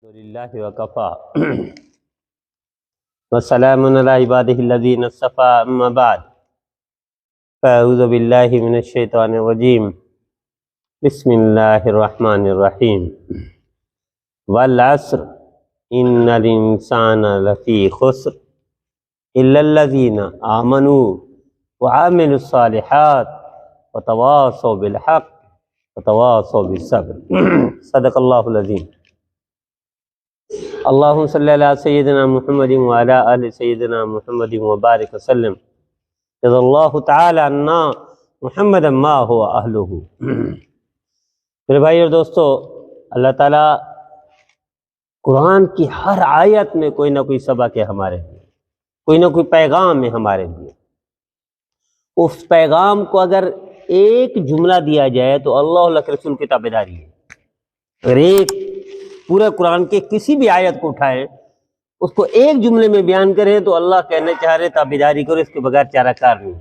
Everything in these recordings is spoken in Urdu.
للہ وکفا والسلام علی عبادہ الذین اصطفی اما بعد فاعوذ باللہ من الشیطان الرجیم بسم اللہ الرحمن الرحیم والعصر ان الانسان لفی خسر الا الذین آمنوا وعملوا الصالحات وتواصوا بالحق وتواصوا بالصبر صدق اللہ العظیم۔ اللہم صلی علی سیدنا محمد وعلی آل سیدنا محمد وبارک وسلم رضی اللہ تعالی عنہ محمد ما ہوا اہلہ۔ میرے بھائی اور دوستو، اللہ تعالیٰ قرآن کی ہر آیت میں کوئی نہ کوئی سبق ہے ہمارے لیے، کوئی نہ کوئی پیغام ہے ہمارے لیے۔ اس پیغام کو اگر ایک جملہ دیا جائے تو اللہ کے رسول کی تابعداری ہے۔ اگر ایک پورے قرآن کے کسی بھی آیت کو اٹھائیں، اس کو ایک جملے میں بیان کریں تو اللہ کہنے چاہ رہے تابعداری کرو، اس کے بغیر چارہ کار نہیں۔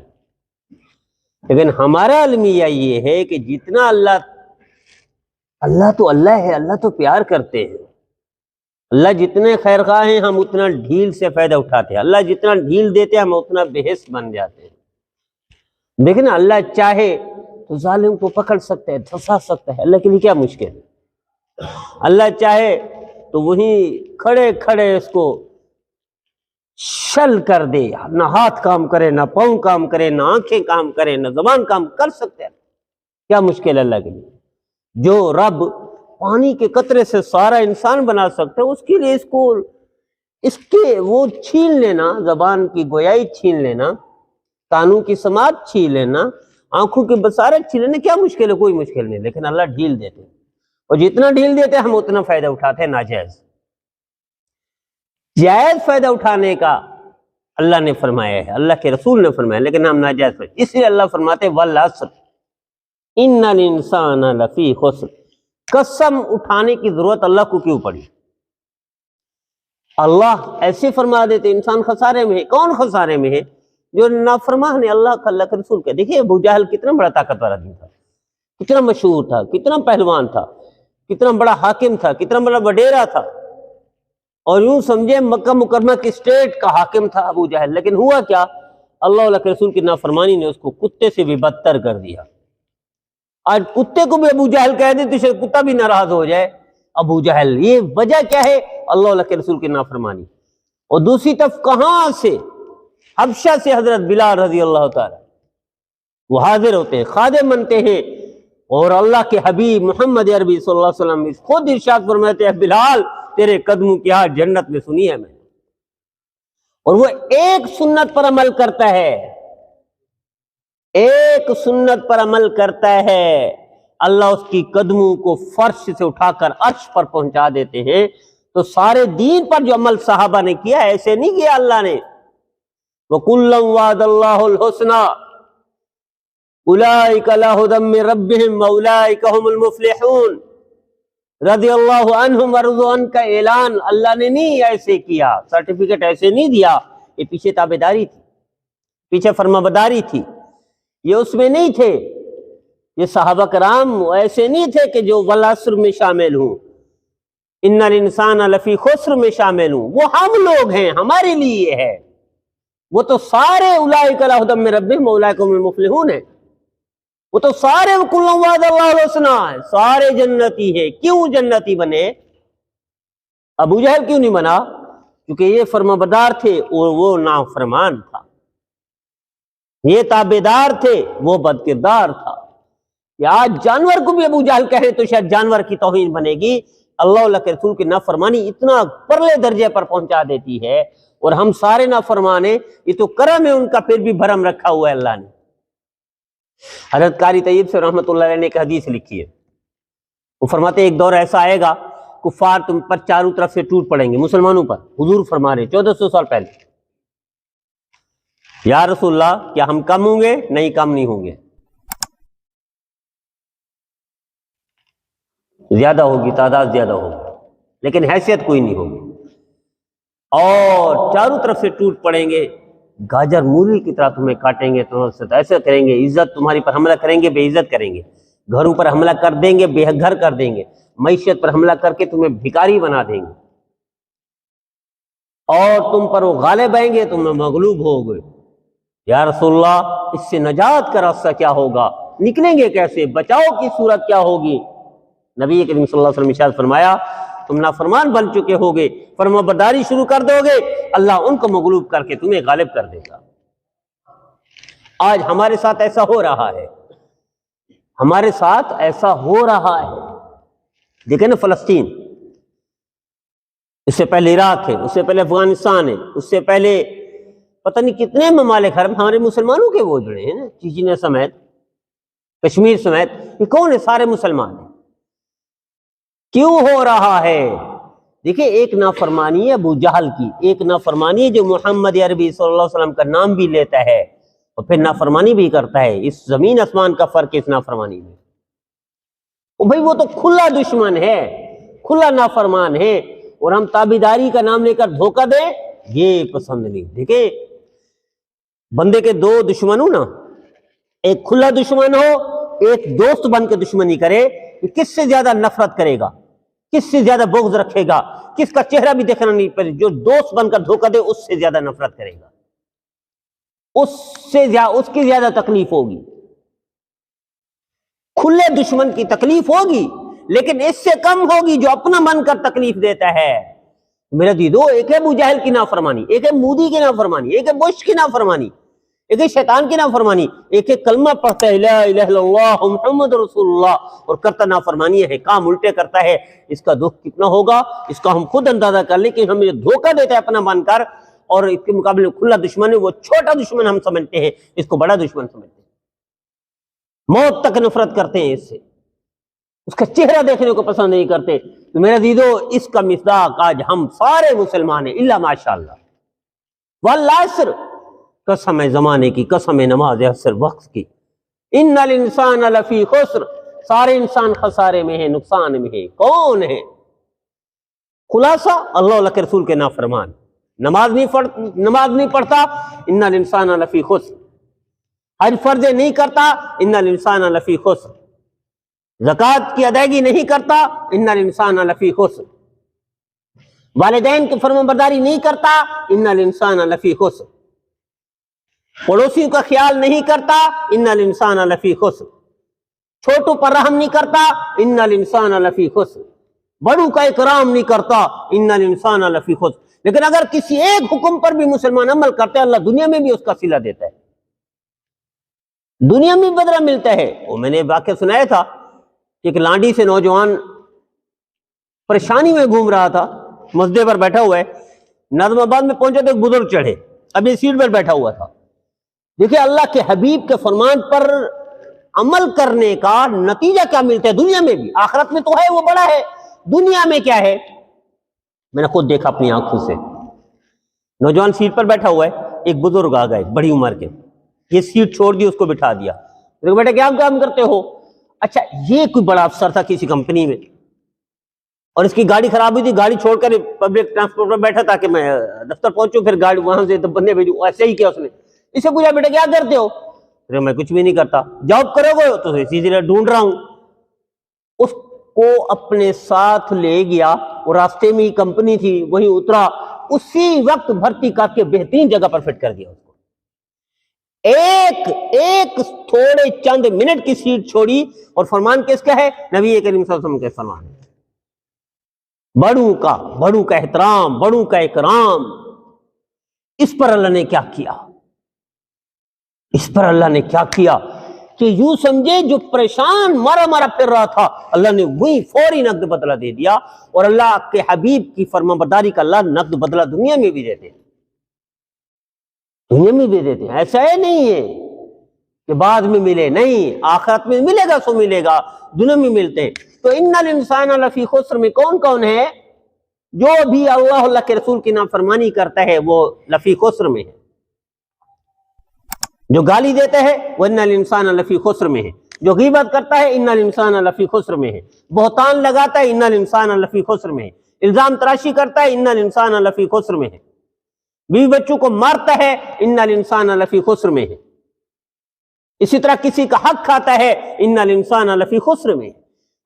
لیکن ہمارا المیہ یہ ہے کہ جتنا اللہ تو اللہ ہے، اللہ تو پیار کرتے ہیں، اللہ جتنے خیر خواہ ہیں ہم اتنا ڈھیل سے فائدہ اٹھاتے ہیں، اللہ جتنا ڈھیل دیتے ہیں ہم اتنا بحث بن جاتے ہیں۔ دیکھیں نا، اللہ چاہے تو ظالم کو پکڑ سکتا ہے، دھسا سکتا ہے، اللہ کے لیے کیا مشکل ہے؟ اللہ چاہے تو وہیں کھڑے کھڑے اس کو شل کر دے، نہ ہاتھ کام کرے، نہ پاؤں کام کرے، نہ آنکھیں کام کرے، نہ زبان کام کر سکتے ہیں۔ کیا مشکل ہے اللہ کے لیے؟ جو رب پانی کے قطرے سے سارا انسان بنا سکتا ہے، اس کے لیے اس کے وہ چھین لینا، زبان کی گویائی چھین لینا، کانوں کی سماعت چھین لینا، آنکھوں کی بصارت چھین لینا، کیا مشکل ہے؟ کوئی مشکل نہیں۔ لیکن اللہ ڈھیل دیتے ہیں، اور جتنا ڈھیل دیتے ہیں ہم اتنا فائدہ اٹھاتے ہیں ناجائز۔ جائز فائدہ اٹھانے کا اللہ نے فرمایا ہے، اللہ کے رسول نے فرمایا، لیکن ہم ناجائز فائدہ، اس لیے اللہ فرماتے ہیں والعصر ان الانسان لفی خسر۔ قسم اٹھانے کی ضرورت اللہ کو کیوں پڑی؟ اللہ ایسے فرما دیتے انسان خسارے میں ہے۔ کون خسارے میں ہے؟ جو نافرمان ہے اللہ کا، اللہ کے رسول کا۔ دیکھیے ابو جہل کتنا بڑا طاقتور آدمی تھا، کتنا مشہور تھا، کتنا پہلوان تھا، کتنا بڑا حاکم تھا، کتنا بڑا وڈیرا تھا، اور یوں سمجھے مکہ مکرمہ کی اسٹیٹ کا حاکم تھا ابو جہل۔ لیکن ہوا کیا؟ اللہ کے رسول کی نافرمانی نے اس کو کتے سے بھی بدتر کر دیا۔ آج کتے کو بھی ابو جہل کہہ دے تو شاید کتا بھی ناراض ہو جائے۔ ابو جہل، یہ وجہ کیا ہے؟ اللہ کے رسول کی نافرمانی۔ اور دوسری طرف کہاں سے؟ حبشہ سے حضرت بلال رضی اللہ تعالی وہ حاضر ہوتے ہیں، خادم بنتے ہیں، اور اللہ کے حبیب محمد عربی صلی اللہ علیہ وسلم خود ارشاد فرماتے ہیں بلال تیرے قدموں کی آواز جنت میں سنی ہے میں۔ اور وہ ایک سنت پر عمل کرتا ہے، ایک سنت پر عمل کرتا ہے، اللہ اس کی قدموں کو فرش سے اٹھا کر عرش پر پہنچا دیتے ہیں۔ تو سارے دین پر جو عمل صحابہ نے کیا، ایسے نہیں کیا اللہ نے۔ وَكُلًّا وَعَدَ اللَّهُ الْحُسْنَىٰ اولئک علی ھدی من ربہم واولئک ھم المفلحون۔ رضی اللہ عنہم ورضوا عنہ کا اعلان اللہ نے نہیں ایسے کیا، سرٹیفکیٹ ایسے نہیں دیا، یہ پیچھے تابعداری تھی، پیچھے فرمانبرداری تھی، یہ اس میں نہیں تھے۔ یہ صحابہ کرام ایسے نہیں تھے کہ جو والعصر میں شامل ہوں، ان الانسان لفی خسر میں شامل ہوں۔ وہ ہم لوگ ہیں، ہمارے لیے یہ ہے۔ وہ تو سارے اولئک علی ھدی من ربہم واولئک ھم المفلحون ہیں، وہ تو سارے کلًا وعد اللہ الحسنیٰ، سارے جنتی ہیں۔ کیوں جنتی بنے؟ ابو جہل کیوں نہیں بنا؟ کیونکہ یہ فرمانبردار تھے اور وہ نافرمان تھا، یہ تابعدار تھے، وہ بدکردار تھا۔ کہ آج جانور کو بھی ابو جہل کہے تو شاید جانور کی توہین بنے گی، اللہ کے رسول کی نافرمانی اتنا پرلے درجے پر پہنچا دیتی ہے، اور ہم سارے نافرمان ہیں۔ یہ تو کرم ہے ان کا، پھر بھی بھرم رکھا ہوا ہے اللہ نے۔ حضرت قاری طیب سے رحمۃ اللہ علیہ نے ایک حدیث لکھی ہے، وہ فرماتے ایک دور ایسا آئے گا کفار تم پر چاروں طرف سے ٹوٹ پڑیں گے، مسلمانوں پر۔ حضور فرما رہے 1400 سال پہلے، یا رسول اللہ کیا ہم کم ہوں گے؟ نہیں، کم نہیں ہوں گے، زیادہ ہوگی، تعداد زیادہ ہوگی، لیکن حیثیت کوئی نہیں ہوگی، اور چاروں طرف سے ٹوٹ پڑیں گے، گاجر مولی کی طرح تمہیں کاٹیں گے، تمہیں ایسا کریں گے، عزت تمہاری پر حملہ کریں گے، بے عزت کریں گے، گھروں پر حملہ کر دیں گے، بے گھر کر دیں گے، معیشت پر حملہ کر کے تمہیں بھکاری بنا دیں گے، اور تم پر وہ غالب آئیں گے، تم مغلوب ہو گئے۔ یا رسول اللہ، اس سے نجات کا راستہ کیا ہوگا؟ نکلیں گے کیسے؟ بچاؤ کی صورت کیا ہوگی؟ نبی کریم صلی اللہ علیہ وسلم ارشاد فرمایا، تم نافرمان بن چکے ہوگے، فرما برداری شروع کر دو گے، اللہ ان کو مغلوب کر کے تمہیں غالب کر دے گا۔ آج ہمارے ساتھ ایسا ہو رہا ہے، ہمارے ساتھ ایسا ہو رہا ہے۔ دیکھیں نا فلسطین، اس سے پہلے عراق ہے، اس سے پہلے افغانستان ہے، اس سے پہلے پتہ نہیں کتنے ممالک ہمارے مسلمانوں کے وہ جڑے ہیں نا، چیچینیا سمیت، کشمیر سمیت، یہ کون ہے؟ سارے مسلمان ہیں۔ کیوں ہو رہا ہے؟ دیکھیں، ایک نافرمانی ہے ابو جہل کی، ایک نافرمانی ہے جو محمد عربی صلی اللہ علیہ وسلم کا نام بھی لیتا ہے اور پھر نافرمانی بھی کرتا ہے۔ اس زمین آسمان کا فرق ہے اس نافرمانی میں۔ بھائی وہ تو کھلا دشمن ہے، کھلا نافرمان ہے، اور ہم تابعداری کا نام لے کر دھوکہ دیں، یہ پسند نہیں۔ دیکھیں، بندے کے دو دشمن ہو نا، ایک کھلا دشمن ہو، ایک دوست بن کے دشمنی کرے، کس سے زیادہ نفرت کرے گا؟ کس سے زیادہ بغض رکھے گا؟ کس کا چہرہ بھی دیکھنا نہیں پڑے؟ جو دوست بن کر دھوکہ دے اس سے زیادہ نفرت کرے گا، اس کی زیادہ تکلیف ہوگی۔ کھلے دشمن کی تکلیف ہوگی لیکن اس سے کم ہوگی جو اپنا من کر تکلیف دیتا ہے۔ میرا دیدو، ایک ہے ابو جہل کی نافرمانی، ایک ہے مودی کی نافرمانی، ایک ہے بش کی نافرمانی، ایک ہے شیطان کی نافرمانی، ایک ہے کلمہ پڑھتا ہے لا الہ الا اللہ محمد رسول اللہ اور کرتا نافرمانی ہے، کام الٹے کرتا ہے۔ اس کا دکھ کتنا ہوگا اس کا ہم خود اندازہ کر لیں کہ ہمیں دھوکہ دیتا ہے اپنا من کر، اور اس کے مقابلے میں کھلا دشمن ہے، وہ چھوٹا دشمن ہم سمجھتے ہیں، اس کو بڑا دشمن سمجھتے ہیں، موت تک نفرت کرتے ہیں اس سے، اس کا چہرہ دیکھنے کو پسند نہیں کرتے۔ تو میرا دیدو، اس کا مصداق آج ہم سارے مسلمان ہیں الا ماشاءاللہ۔ والعصر، قسم ہے زمانے کی، قسم ہے نماز عصر وقت کی، ان الانسان لفی خسر، سارے انسان خسارے میں ہیں، نقصان میں ہیں۔ کون ہے؟ خلاصہ، اللہ اللہ کے رسول کے نافرمان، نماز نہیں پڑھتا، ان الانسان لفی خسر، حج فرض نہیں کرتا، ان الانسان لفی خسر، زکوٰۃ کی ادائیگی نہیں کرتا، ان الانسان لفی خسر، والدین کی فرمانبرداری نہیں کرتا، ان الانسان لفی خسر، پڑوسیوں کا خیال نہیں کرتا، ان الانسان لفی خسر، چھوٹوں پر رحم نہیں کرتا، ان الانسان لفی خسر، بڑوں کا اکرام نہیں کرتا، ان الانسان لفی خسر۔ لیکن اگر کسی ایک حکم پر بھی مسلمان عمل کرتے ہیں، اللہ دنیا میں بھی اس کا صلہ دیتا ہے، دنیا میں بدلہ ملتا ہے۔ وہ میں نے واقعہ سنایا تھا کہ ایک لانڈی سے نوجوان پریشانی میں گھوم رہا تھا، مسجد پر بیٹھا ہوا ہے، نظم آباد میں پہنچا تو ایک بزرگ چڑھے، ابھی سیٹ پر بیٹھا ہوا تھا۔ دیکھیں اللہ کے حبیب کے فرمان پر عمل کرنے کا نتیجہ کیا ملتا ہے دنیا میں بھی، آخرت میں تو ہے وہ بڑا ہے، دنیا میں کیا ہے؟ میں نے خود دیکھا اپنی آنکھوں سے، نوجوان سیٹ پر بیٹھا ہوا ہے، ایک بزرگ آ گئے بڑی عمر کے، یہ سیٹ چھوڑ دی، اس کو بٹھا دیا، بیٹا کیا کام کرتے ہو؟ اچھا، یہ کوئی بڑا افسر تھا کسی کمپنی میں، اور اس کی گاڑی خراب ہوئی تھی، گاڑی چھوڑ کر پبلک ٹرانسپورٹ پر بیٹھا تاکہ میں دفتر پہنچوں، پھر گاڑی وہاں سے بندے بھیجوں، ایسے ہی کیا اس نے۔ اسے پوچھا بیٹا کیا کرتے ہو؟ میں کچھ بھی نہیں کرتا۔ جاب کرو گے؟ تو اسی طرح ڈھونڈ رہا ہوں۔ اس کو اپنے ساتھ لے گیا، اور راستے میں ہی کمپنی تھی، وہیں اترا، اسی وقت بھرتی کر کے بہترین جگہ پر فٹ کر دیا اس کو۔ ایک تھوڑے چند منٹ کی سیٹ چھوڑی، اور فرمان کس کا ہے؟ نبی کریم صلی اللہ علیہ وسلم کے فرمان ہے۔ بڑوں کا احترام، بڑوں کا اکرام، اس پر اللہ نے کیا کیا؟ اس پر اللہ نے کیا کیا کہ یوں سمجھے جو پریشان مارا پھر رہا تھا، اللہ نے وہی فوری نقد بدلہ دے دیا، اور اللہ کے حبیب کی فرمانبرداری کا اللہ نقد بدلہ دنیا میں بھی دیتے ہیں، دنیا میں بھی دیتے ہیں۔ ایسا ہے نہیں ہے کہ بعد میں ملے، نہیں، آخرت میں ملے گا سو ملے گا، دنیا میں ملتے ہیں۔ تو ان الانسان لفی خسر میں کون ہے؟ جو بھی اللہ کے رسول کی نافرمانی کرتا ہے وہ لفی خسر میں ہے، جو گالی دیتا ہے وہ ان الانسان لفی خسر میں ہے، جو غیبت کرتا ہے ان الانسان لفی خسر میں ہے، بہتان لگاتا ہے ان الانسان لفی خسر میں ہے، الزام تراشی کرتا ہے ان الانسان لفی خسر میں ہے، بیوی بچوں کو مارتا ہے ان الانسان لفی خسر میں ہے، اسی طرح کسی کا حق کھاتا ہے ان الانسان لفی خسر میں ہے۔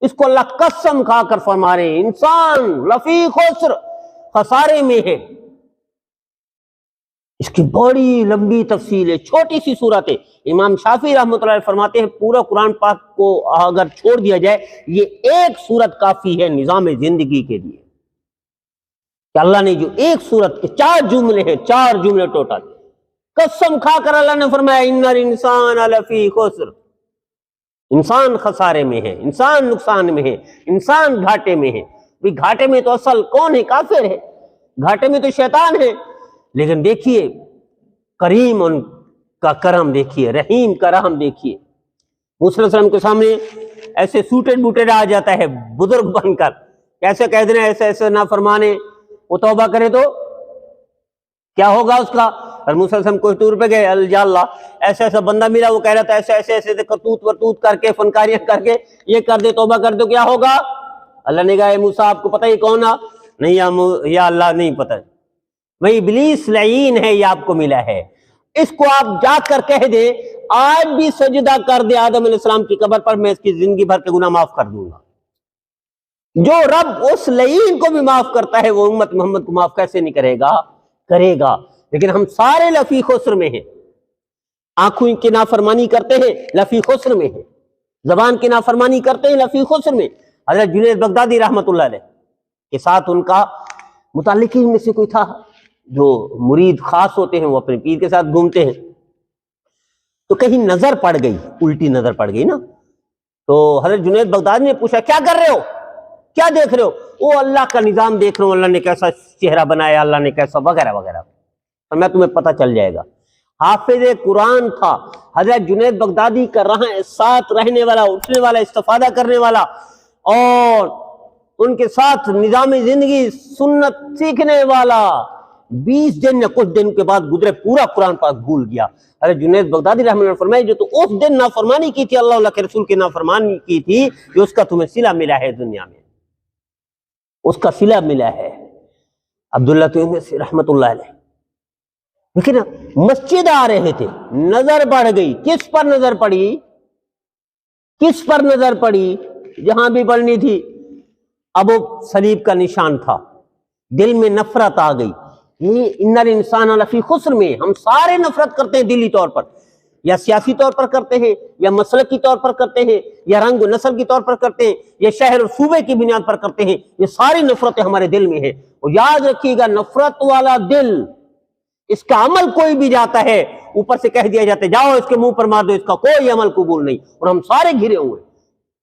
اس کو اللہ قسم کھا کر فرما رہے ہیں انسان لفی خسر، خسارے میں ہے۔ اس کی بڑی لمبی تفصیل ہے، چھوٹی سی صورت ہے۔ امام شافعی رحمۃ اللہ علیہ فرماتے ہیں پورا قرآن پاک کو اگر چھوڑ دیا جائے یہ ایک صورت کافی ہے نظام زندگی کے لیے، کہ اللہ نے جو ایک صورت کے 4 جملے ہیں، 4 جملے ٹوٹل، قسم کھا کر اللہ نے فرمایا ان الانسان لفی خسر، انسان خسارے میں ہے، انسان نقصان میں ہے، انسان گھاٹے میں ہے۔ بھی گھاٹے میں تو اصل کون ہے؟ کافر ہے، گھاٹے میں تو شیطان ہے۔ لیکن دیکھیے کریم ان کا کرم دیکھیے، رحیم کا رحم دیکھیے۔ موسیٰ علیہ السلام کے سامنے ایسے سوٹڈ بوٹڈ آ جاتا ہے بزرگ بن کر، کیسے کہہ دینا ایسے ایسے نافرمانے، وہ توبہ کرے تو کیا ہوگا اس کا؟ اور موسیٰ علیہ السلام کوئی ٹور پہ گئے، یا اللہ ایسا ایسا بندہ ملا، وہ کہہ رہا تھا ایسے ایسے ایسے کرتوت ورتوت کر کے فنکاریاں کر کے یہ کر دے، توبہ کر دو، کیا ہوگا؟ اللہ نے کہا اے موسیٰ آپ کو پتہ ہی کون آ؟ نہیں یا اللہ نہیں پتہ، وہی ابلیس لعین ہے، یہ آپ کو ملا ہے، اس کو آپ جا کر کہہ دیں آج بھی سجدہ کر دے آدم علیہ السلام کی قبر پر، میں اس کی زندگی بھر کے گناہ معاف کر دوں گا۔ جو رب اس لعین کو بھی معاف کرتا ہے وہ امت محمد کو معاف کیسے نہیں کرے گا؟ کرے گا۔ لیکن ہم سارے لفی خسر میں ہیں، آنکھوں کی نافرمانی کرتے ہیں لفی خسر میں ہیں، زبان کی نافرمانی کرتے ہیں لفی خسر میں۔ حضرت جنید بغدادی رحمۃ اللہ علیہ کے ساتھ ان کا متعلقین میں سے کوئی تھا، جو مرید خاص ہوتے ہیں وہ اپنے پیر کے ساتھ گھومتے ہیں، تو کہیں نظر پڑ گئی، الٹی نظر پڑ گئی نا، تو حضرت جنید بغدادی نے پوچھا کیا کر رہے ہو، کیا دیکھ رہے ہو؟ وہ اللہ کا نظام دیکھ رہا ہوں، اللہ نے کیسا چہرہ بنایا، اللہ نے کیسا وغیرہ وغیرہ، اور میں تمہیں پتہ چل جائے گا۔ حافظ قرآن تھا حضرت جنید بغدادی کا، ساتھ رہنے والا، اٹھنے والا، استفادہ کرنے والا، اور ان کے ساتھ نظام زندگی سنت سیکھنے والا۔ 20 دن یا کچھ دن کے بعد گزرے، پورا قرآن پاک بھول گیا۔ حضرت جنید بغدادی رحمۃ اللہ علیہ فرمائے جو تو اس دن نافرمانی کی تھی، اللہ کے رسول کی نافرمانی کی تھی، جو اس کا تمہیں صلہ ملا ہے دنیا میں، اس کا صلہ ملا ہے۔ عبداللہ تیمسی رحمۃ اللہ علیہ لیکن مسجد آ رہے تھے، نظر پڑ گئی، کس پر نظر پڑی؟ کس پر نظر پڑی؟ جہاں بھی پڑھنی تھی، اب وہ صلیب کا نشان تھا، دل میں نفرت آ گئی۔ یہ ان الانسان لفی خسر میں، ہم سارے نفرت کرتے ہیں دلی طور پر، یا سیاسی طور پر کرتے ہیں، یا مسلک کی طور پر کرتے ہیں، یا رنگ و نسل کی طور پر کرتے ہیں، یا شہر اور صوبے کی بنیاد پر کرتے ہیں۔ یہ ساری نفرتیں ہمارے دل میں ہیں، اور یاد رکھیے گا نفرت والا دل، اس کا عمل کوئی بھی جاتا ہے اوپر سے کہہ دیا جاتا ہے جاؤ اس کے منہ پر مار دو، اس کا کوئی عمل قبول نہیں، اور ہم سارے گھرے ہوئے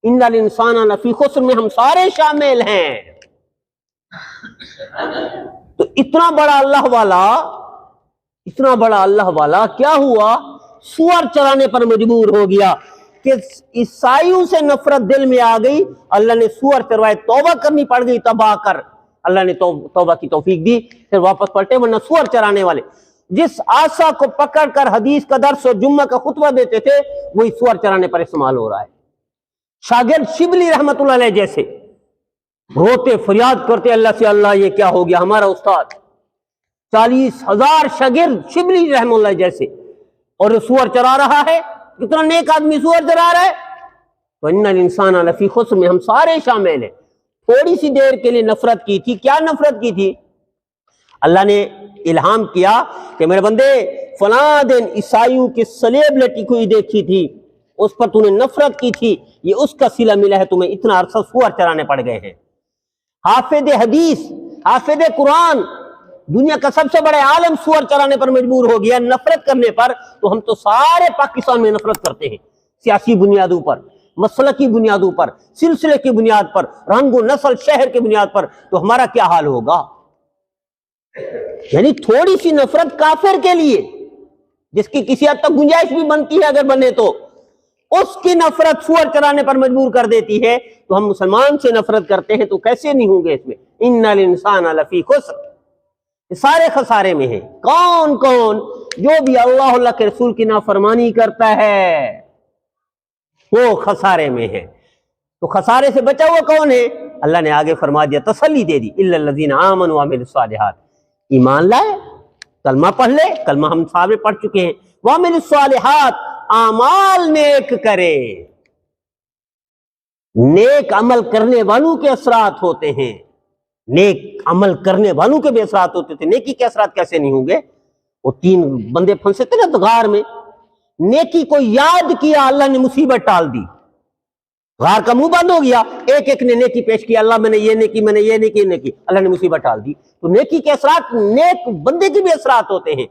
ان الانسان لفی خسر میں، ہم سارے شامل ہیں۔ تو اتنا بڑا اللہ والا کیا ہوا؟ سور چرانے پر مجبور ہو گیا کہ عیسائیوں سے نفرت دل میں آ گئی، اللہ نے سور چروائے، توبہ کرنی پڑ گئی، تباہ کر اللہ نے توبہ کی توفیق دی، پھر واپس پلٹے، ورنہ سور چرانے والے جس آسا کو پکڑ کر حدیث کا درس اور جمعہ کا خطبہ دیتے تھے وہی سور چرانے پر استعمال ہو رہا ہے۔ شاگرد شبلی رحمت اللہ علیہ جیسے روتے فریاد کرتے اللہ سے، اللہ یہ کیا ہو گیا ہمارا استاد، 40,000 شاگرد شبلی رحمت اللہ جیسے، اور سور چرا رہا ہے، کتنا نیک آدمی سور چرا رہا ہے۔ تو ان الانسان لفی خسر میں ہم سارے شامل ہیں۔ تھوڑی سی دیر کے لیے نفرت کی تھی، کیا نفرت کی تھی؟ اللہ نے الہام کیا کہ میرے بندے فلاں دن عیسائیوں کی صلیب لٹکی ہوئی دیکھی تھی، اس پر تو نے نفرت کی تھی، یہ اس کا صلہ ملا ہے، تمہیں اتنا عرصہ سور چرانے پڑ گئے ہیں۔ حافظ حدیث، حافظ قرآن، دنیا کا سب سے بڑے عالم سور چرانے پر مجبور ہو گیا، نفرت کرنے پر۔ تو ہم تو سارے پاکستان میں نفرت کرتے ہیں، سیاسی بنیادوں پر، مسلکی بنیادوں پر، سلسلے کی بنیاد پر، رنگ و نسل، شہر کی بنیاد پر، تو ہمارا کیا حال ہوگا؟ یعنی تھوڑی سی نفرت کافر کے لیے، جس کی کسی حد تک گنجائش بھی بنتی ہے اگر بنے تو، اس کی نفرت سور چرانے پر مجبور کر دیتی ہے، تو ہم مسلمان سے نفرت کرتے ہیں تو کیسے نہیں ہوں گے اس میں؟ ان الانسان لفی خسر، سارے خسارے میں ہیں۔ کون کون؟ جو بھی اللہ کے رسول کی نافرمانی کرتا ہے وہ خسارے میں ہے۔ تو خسارے سے بچا ہوا کون ہے؟ اللہ نے آگے فرما دیا، تسلی دے دی، الا الذین آمنوا وعملوا الصالحات، ایمان لائے، کلمہ پڑھ لے، کلمہ ہم سارے پڑھ چکے ہیں، وعملوا الصالحات، اعمال نیک کرے۔ نیک عمل کرنے والوں کے اثرات ہوتے ہیں، نیک عمل کرنے والوں کے بھی اثرات ہوتے تھے، نیکی کے اثرات کیسے نہیں ہوں گے؟ وہ 3 بندے پھنسے تھے نا غار میں، نیکی کو یاد کیا، اللہ نے مصیبت ٹال دی، غار کا منہ بند ہو گیا، ایک ایک نے نیکی پیش کی، اللہ میں نے یہ نیکی، میں نے یہ نیکی، اللہ نے مصیبت ٹال دی۔ تو نیکی کے اثرات نیک بندے کے بھی اثرات ہوتے ہیں،